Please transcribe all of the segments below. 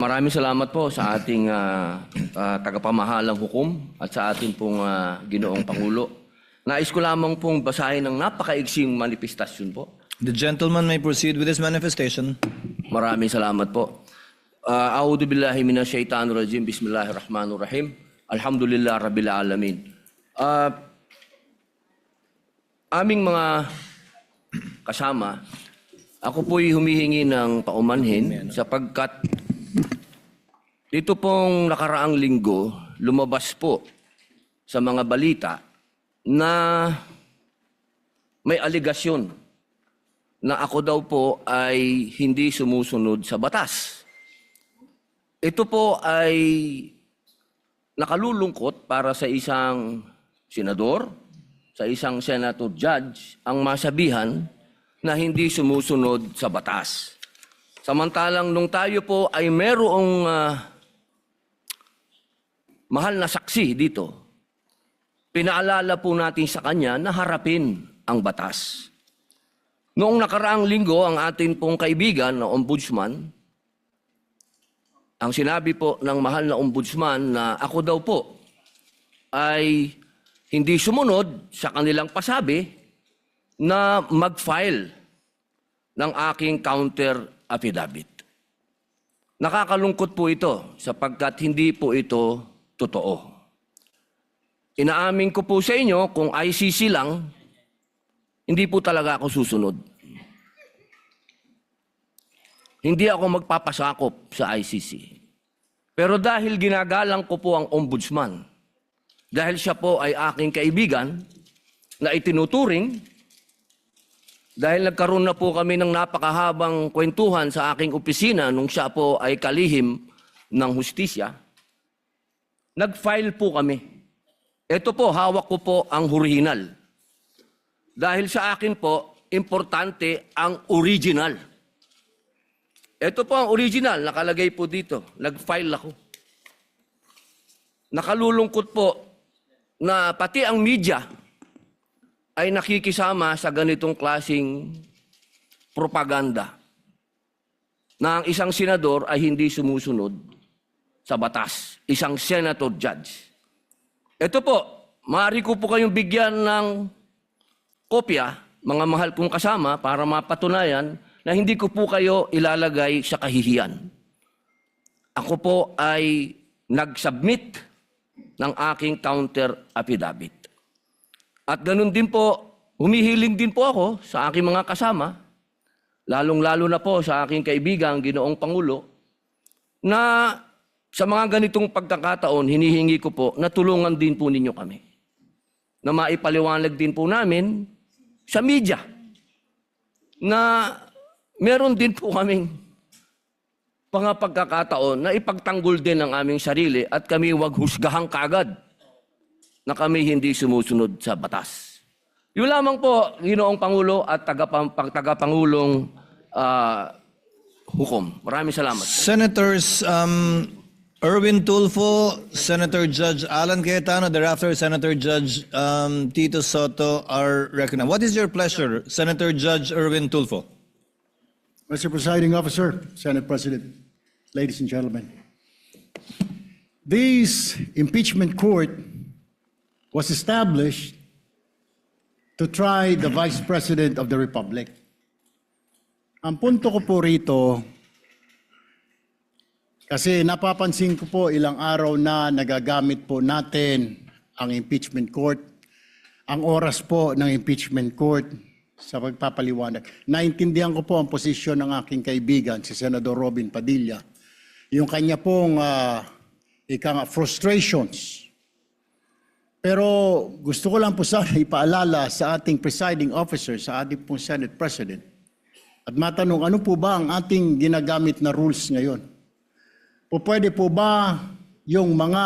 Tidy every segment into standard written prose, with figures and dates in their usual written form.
Maraming salamat po sa ating tagapamahalang hukom at sa ating pong Ginoong Pangulo. Nais ko lamang pong basahin ng napakaigsing manifestasyon po. The gentleman may proceed with his manifestation. Maraming salamat po. A'udhu billahi minash shaitanir rajim. Bismillahirrahmanirrahim. Alhamdulillah rabbil alamin. Aming mga kasama, ako po'y humihingi ng paumanhin sapagkat dito pong nakaraang linggo, lumabas po sa mga balita na may aligasyon na ako daw po ay hindi sumusunod sa batas. Ito po ay nakalulungkot para sa isang senador, sa isang senator judge, ang masabihan na hindi sumusunod sa batas. Samantalang nung tayo po ay merong mahal na saksi dito, pinaalala po natin sa kanya na harapin ang batas. Noong nakaraang linggo, ang atin pong kaibigan na ombudsman, ang sinabi po ng mahal na ombudsman na ako daw po ay hindi sumunod sa kanilang pasabi na mag-file ng aking counter affidavit. Nakakalungkot po ito sapagkat hindi po ito totoo. Inaamin ko po sa inyo kung ICC lang, hindi po talaga ako susunod. Hindi ako magpapasakop sa ICC. Pero dahil ginagalang ko po ang ombudsman, dahil siya po ay aking kaibigan na itinuturing, dahil nagkaroon na po kami ng napakahabang kwentuhan sa aking opisina nung siya po ay kalihim ng hustisya, nag-file po kami. Ito po, hawak ko po ang original. Dahil sa akin po, importante ang original. Ito po ang original, nakalagay po dito. Nag-file ako. Nakalulungkot po na pati ang media ay nakikisama sa ganitong klasing propaganda na ang isang senador ay hindi sumusunod sa batas. Isang senator judge. Ito po, maaari ko po kayong bigyan ng kopya, mga mahal kong kasama, para mapatunayan na hindi ko po kayo ilalagay sa kahihiyan. Ako po ay nag-submit ng aking counter affidavit. At ganun din po, humihiling din po ako sa aking mga kasama, lalong-lalo na po sa aking kaibigan, Ginoong Pangulo, na sa mga ganitong pagkakataon, hinihingi ko po na tulungan din po ninyo kami. Na maipaliwanag din po namin sa media na meron din po kaming mga pagkakataon na ipagtanggol din ang aming sarili at kami wag husgahang kaagad na kami hindi sumusunod sa batas. Yun lamang po, Ginoong Pangulo at tagapangulong hukom. Maraming salamat. Senators Erwin Tulfo, Senator Judge Alan Cayetano, thereafter Senator Judge Tito Soto are recognized. What is your pleasure, Senator Judge Erwin Tulfo? Mr. Presiding Officer, Senate President, ladies and gentlemen. This impeachment court was established to try the Vice President of the Republic. Ang punto ko po rito, kasi napapansin ko po ilang araw na nagagamit po natin ang impeachment court, ang oras po ng impeachment court sa pagpapaliwanag. Naintindihan ko po ang posisyon ng aking kaibigan, si Senador Robin Padilla, yung kanya pong frustrations. Pero gusto ko lang po sana ipaalala sa ating presiding officer, sa ating pong Senate President, at matanong ano po ba ang ating ginagamit na rules ngayon? O pwede po ba yung mga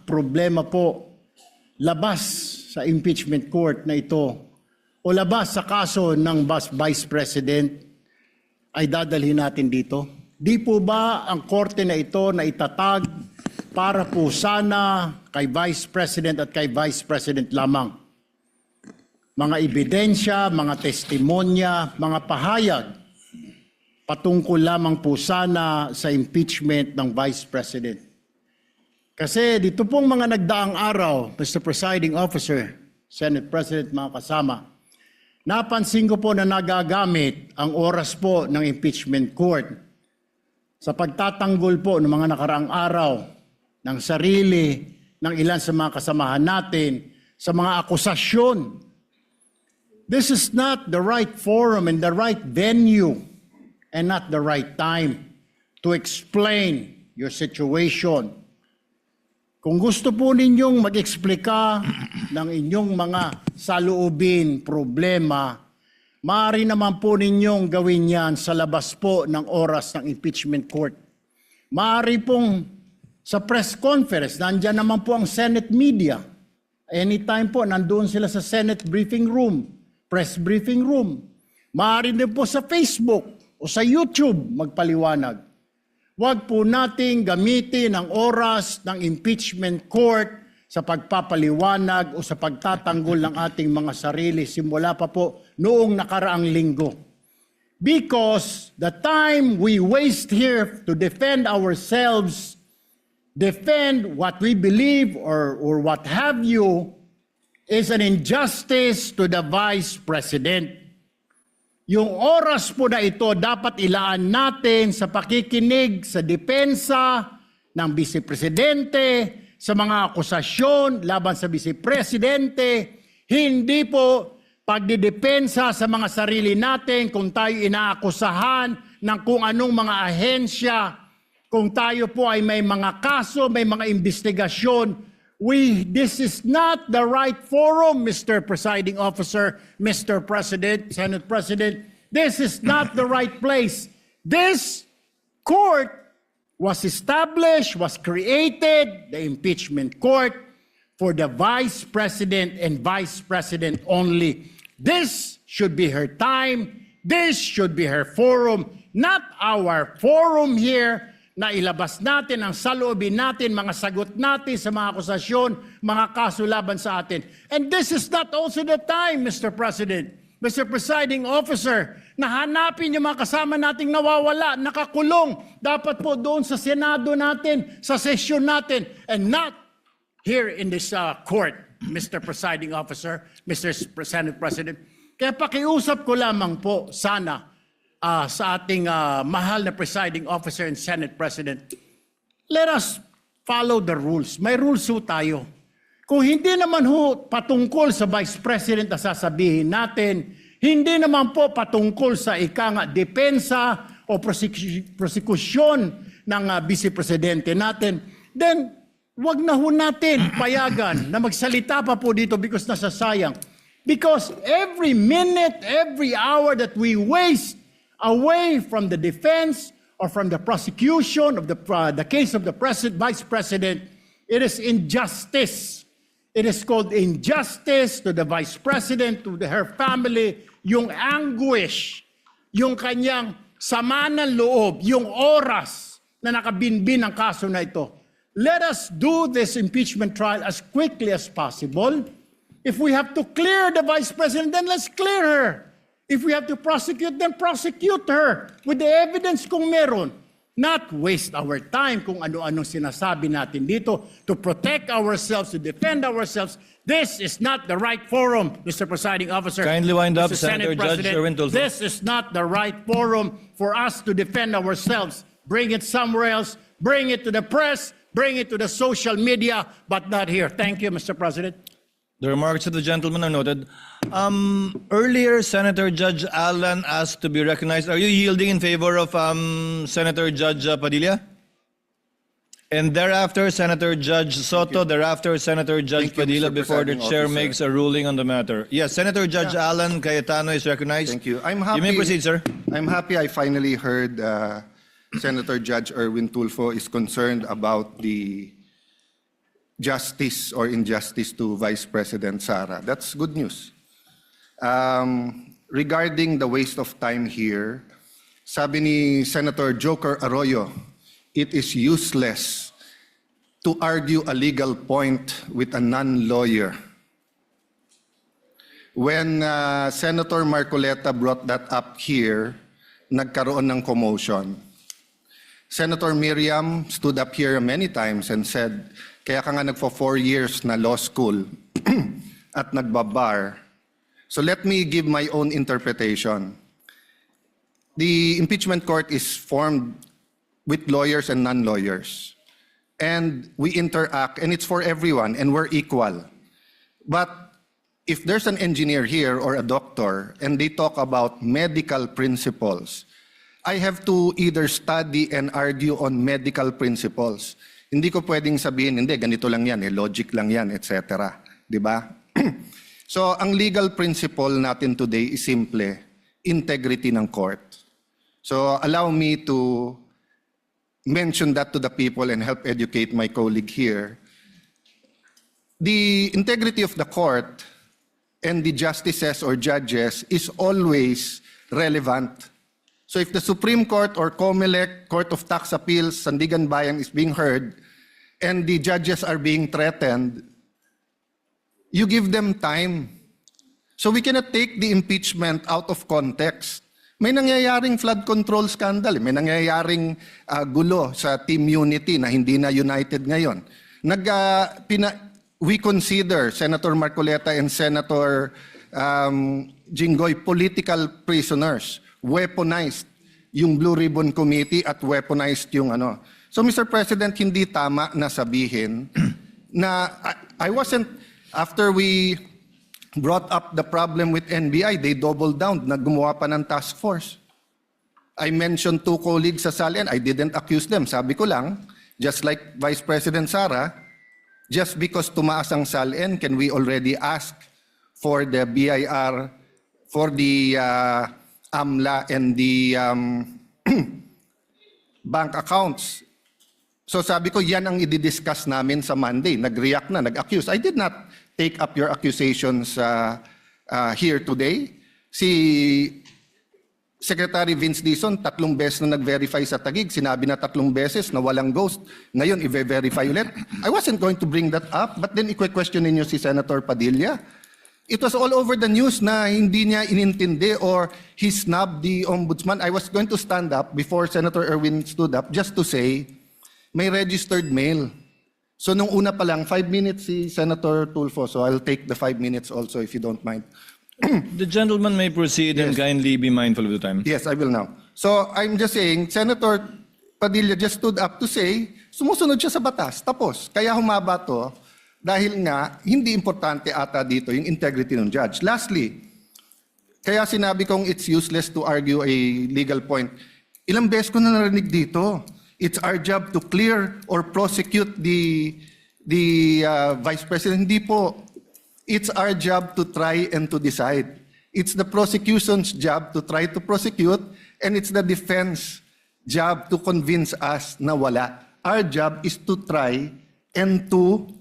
problema po labas sa impeachment court na ito o labas sa kaso ng Vice President ay dadalhin natin dito? Di po ba ang korte na ito na itatag para po sana kay Vice President at kay Vice President lamang? Mga ebidensya, mga testimonya, mga pahayag patungkol lamang po sana sa impeachment ng Vice President. Kasi dito pong mga nagdaang araw, Mr. Presiding Officer, Senate President, mga kasama, napansin ko po na nagagamit ang oras po ng impeachment court sa pagtatanggol po ng mga nakaraang araw ng sarili ng ilan sa mga kasamahan natin sa mga akusasyon. This is not the right forum and the right venue and not the right time to explain your situation. Kung gusto po ninyong mag-eksplika ng inyong mga saloobin, problema, maaari naman po ninyong gawin yan sa labas po ng oras ng impeachment court. Maaari pong sa press conference, nandyan naman po ang Senate media. Anytime po, nandoon sila sa Senate briefing room, press briefing room. Maaari din po sa Facebook o sa YouTube magpaliwanag. Huwag po nating gamitin ang oras ng impeachment court sa pagpapaliwanag o sa pagtatanggol ng ating mga sarili simula pa po noong nakaraang linggo. Because the time we waste here to defend ourselves, defend what we believe or what have you, is an injustice to the Vice President. Yung oras po na ito dapat ilaan natin sa pakikinig sa depensa ng Vice Presidente, sa mga akusasyon laban sa Vice Presidente, hindi po pagdidepensa sa mga sarili natin kung tayo inaakusahan ng kung anong mga ahensya, kung tayo po ay may mga kaso, may mga investigasyon. This is not the right forum, Mr. Presiding Officer, Mr. President, Senate President. This is not the right place. This court was established, was created, the impeachment court, for the Vice President and Vice President only. This should be her time. This should be her forum, not our forum here, na ilabas natin ang saloobin natin, mga sagot natin sa mga akusasyon, mga kaso laban sa atin. And this is not also the time, Mr. President, Mr. Presiding Officer, na hanapin yung mga kasama nating nawawala, nakakulong, dapat po doon sa Senado natin, sa sesyon natin, and not here in this court, Mr. Presiding Officer, Mr. Senate President. Kaya pakiusap ko lamang po sana, sa ating mahal na presiding officer and Senate President, let us follow the rules. May rules ho tayo. Kung hindi naman ho patungkol sa Vice President na sasabihin natin, hindi naman po patungkol sa depensa o prosekusyon ng Vice Presidente natin, then wag na ho natin payagan na magsalita pa po dito because nasasayang. Because every minute, every hour that we waste away from the defense or from the prosecution of the case of the Vice President, it is injustice. It is called injustice to the Vice President, to her family, yung anguish, yung kanyang sama ng loob, yung oras na nakabinbin ang kaso na ito. Let us do this impeachment trial as quickly as possible. If we have to clear the Vice President, then let's clear her. If we have to prosecute, then prosecute her with the evidence kung meron. Not waste our time kung ano-anong sinasabi natin dito to protect ourselves, to defend ourselves. This is not the right forum, Mr. Presiding Officer. Kindly wind up, Mr. Senate Senator Judge President. Erwin Tulfo. This is not the right forum for us to defend ourselves. Bring it somewhere else. Bring it to the press. Bring it to the social media, but not here. Thank you, Mr. President. The remarks of the gentleman are noted. Earlier, Senator Judge Alan asked to be recognized. Are you yielding in favor of Senator Judge Padilla? And thereafter, Senator Judge Soto. Thereafter, Senator Judge Thank you, Padilla, Mr. before the Presiding chair Officer. makes a ruling on the matter. Yes, Senator Judge Alan Cayetano is recognized. Thank you. I'm happy. You may proceed, sir. I'm happy I finally heard Senator Judge Erwin Tulfo is concerned about the justice or injustice to Vice President Sara. That's good news. Regarding the waste of time here, sabi ni Senator Joker Arroyo, it is useless to argue a legal point with a non-lawyer. When Senator Marcoleta brought that up here, nagkaroon ng commotion. Senator Miriam stood up here many times and said, kaya ka nga nagpo 4 years na law school at nagbabar. So let me give my own interpretation. The impeachment court is formed with lawyers and non-lawyers. And we interact, and it's for everyone, and we're equal. But if there's an engineer here or a doctor, and they talk about medical principles, I have to either study and argue on medical principles. Hindi ko pwedeng sabihin, hindi, ganito lang yan, logic lang yan, etc. Di ba? So, ang legal principle natin today is simple, integrity ng court. So, allow me to mention that to the people and help educate my colleague here. The integrity of the court and the justices or judges is always relevant. So if the Supreme Court or COMELEC, Court of Tax Appeals, Sandigan Bayan is being heard and the judges are being threatened, you give them time. So we cannot take the impeachment out of context. May nangyayaring flood control scandal, may nangyayaring gulo sa Team Unity na hindi na united ngayon. We consider Senator Marcoleta and Senator Jinggoy political prisoners, weaponized yung Blue Ribbon Committee at weaponized yung ano. So Mr. President, hindi tama na sabihin na I wasn't, after we brought up the problem with NBI, they doubled down, naggumawa pa ng task force. I mentioned 2 colleagues sa SALN, I didn't accuse them. Sabi ko lang, just like Vice President Sara, just because tumaas ang SALN, can we already ask for the BIR, for the AMLA and the bank accounts? So sabi ko, yan ang i-discuss namin sa Monday. Nag-react na, nag-accuse. I did not take up your accusations here today. Si Secretary Vince Dizon, 3 beses na nag-verify sa Taguig. Sinabi na 3 beses na walang ghost. Ngayon, i-verify ulit. I wasn't going to bring that up, but then i-question ninyo si Senator Padilla. It was all over the news na hindi niya inintindi or he snubbed the ombudsman. I was going to stand up before Senator Erwin stood up just to say, may registered mail. So nung una pa lang, 5 minutes si Senator Tulfo. So I'll take the 5 minutes also if you don't mind. The gentleman may proceed and kindly be mindful of the time. Yes, I will now. So I'm just saying, Senator Padilla just stood up to say, sumusunod siya sa batas. Tapos, kaya humaba to dahil nga hindi importante ata dito yung integrity ng judge. Lastly, kaya sinabi kong it's useless to argue a legal point. Ilang beses ko na narinig dito. It's our job to clear or prosecute the Vice President. Hindi po. It's our job to try and to decide. It's the prosecution's job to try to prosecute, and it's the defense job to convince us na wala. Our job is to try and to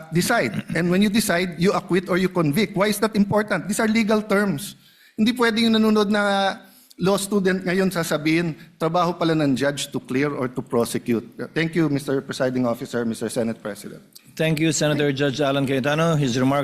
decide. And when you decide, you acquit or you convict. Why is that important? These are legal terms. Hindi pwedeng yung nanonood na law student ngayon sasabihin, trabaho pala ng judge to clear or to prosecute. Thank you, Mr. Presiding Officer, Mr. Senate President. Thank you, Senator Judge Alan Cayetano. His remarks